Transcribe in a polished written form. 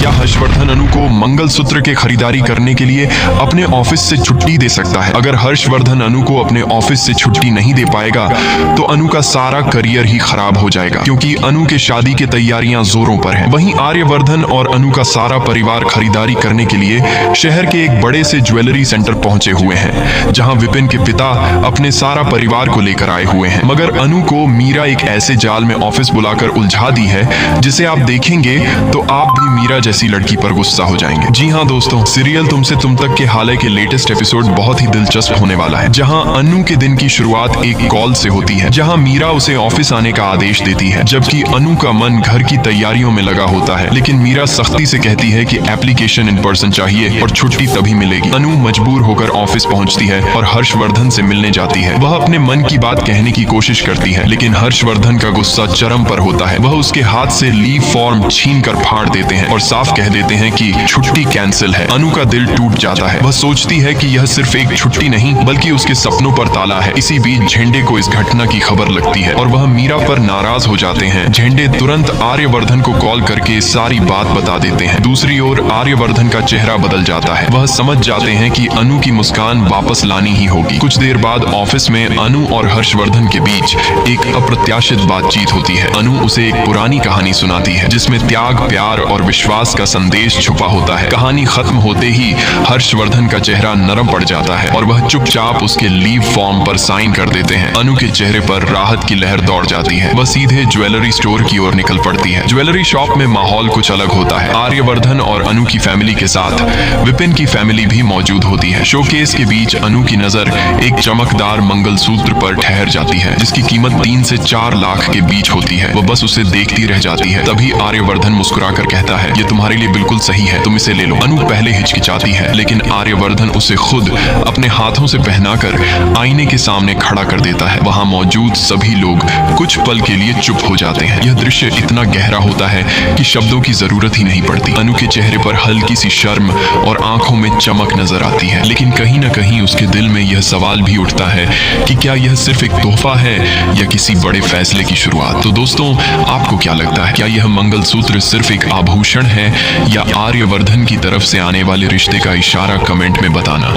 क्या हर्षवर्धन अनु को मंगलसूत्र के खरीदारी करने के लिए अपने ऑफिस से छुट्टी दे सकता है? अगर हर्षवर्धन अनु को अपने ऑफिस से छुट्टी नहीं दे पाएगा तो अनु का सारा करियर ही खराब हो जाएगा, क्योंकि अनु के शादी की तैयारियां जोरों पर हैं। वहीं आर्यवर्धन और अनु का सारा परिवार खरीदारी करने के लिए शहर के एक बड़े से ज्वेलरी सेंटर पहुंचे हुए हैं, जहां विपिन के पिता अपने सारा परिवार को लेकर आए हुए हैं। मगर अनु को मीरा एक ऐसे जाल में ऑफिस बुलाकर उलझा दी है जिसे आप देखेंगे तो आप भी मीरा जैसी लड़की पर गुस्सा हो जाएंगे। जी हाँ दोस्तों, सीरियल तुमसे तुम तक के हाल के लेटेस्ट एपिसोड बहुत ही दिलचस्प होने वाला है, जहां अनु के दिन की शुरुआत एक कॉल से होती है, जहां मीरा उसे ऑफिस आने का आदेश देती है, जबकि अनु का मन घर की तैयारियों में लगा होता है। लेकिन मीरा सख्ती से कहती है कि एप्लीकेशन इन पर्सन चाहिए और छुट्टी तभी मिलेगी। अनु मजबूर होकर ऑफिस पहुंचती है और हर्षवर्धन से मिलने जाती है। वह अपने मन की बात कहने की कोशिश करती है, लेकिन हर्षवर्धन का गुस्सा चरम पर होता है। वह उसके हाथ से लीव फॉर्म छीन कर फाड़ देते हैं और साफ कह देते हैं कि छुट्टी कैंसिल है। अनु का दिल टूट जाता है। वह सोचती है कि यह सिर्फ एक छुट्टी नहीं बल्कि उसके सपनों पर ताला है। इसी बीच झेंडे को इस घटना की खबर लगती है और वह मीरा पर नाराज हो जाते हैं। झेंडे तुरंत आर्यवर्धन को कॉल करके सारी बात बता देते हैं। दूसरी ओर आर्यवर्धन का चेहरा बदल जाता है। वह समझ जाते हैं कि अनु की मुस्कान वापस लानी ही होगी। कुछ देर बाद ऑफिस में अनु और हर्षवर्धन के बीच एक अप्रत्याशित बातचीत होती है। अनु उसे एक पुरानी कहानी सुनाती है जिसमें त्याग, प्यार और विश्वास का संदेश छुपा होता है। कहानी खत्म होते ही हर्षवर्धन का चेहरा नरम पड़ जाता है और वह चुपचाप उसके लीव फॉर्म पर साइन कर देते हैं। अनु के चेहरे पर राहत की लहर दौड़ जाती है। वह सीधे ज्वेलरी स्टोर की ओर निकल पड़ती है। ज्वेलरी शॉप में माहौल कुछ अलग होता है। आर्यवर्धन और अनु की फैमिली के साथ विपिन की फैमिली भी मौजूद होती है। शोकेस के बीच अनु की नजर एक चमकदार मंगलसूत्र पर ठहर जाती है जिसकी कीमत 3 से 4 लाख के बीच होती है। वह बस उसे देखती रह जाती है। तभी आर्यवर्धन मुस्कुराकर कहता है, ये तुम्हारे लिए बिल्कुल सही है, तुम इसे ले लो। अनु पहले हिचकिचाती है, लेकिन आर्यवर्धन उसे खुद अपने हाथों से पहनाकर आईने के सामने खड़ा कर देता है। वहां मौजूद सभी लोग कुछ पल के लिए चुप हो जाते हैं। यह दृश्य इतना गहरा होता है कि शब्दों की जरूरत ही नहीं पड़ती। अनु के चेहरे पर हल्की सी शर्म और आंखों में चमक नजर आती है, लेकिन कहीं ना कहीं उसके दिल में यह सवाल भी उठता है कि क्या यह सिर्फ एक तोहफा है या किसी बड़े फैसले की शुरुआत। तो दोस्तों, आपको क्या लगता है, क्या यह मंगलसूत्र सिर्फ एक आभूषण है या आर्यवर्धन की तरफ से आने वाले रिश्ते का इशारा? कमेंट में बताना।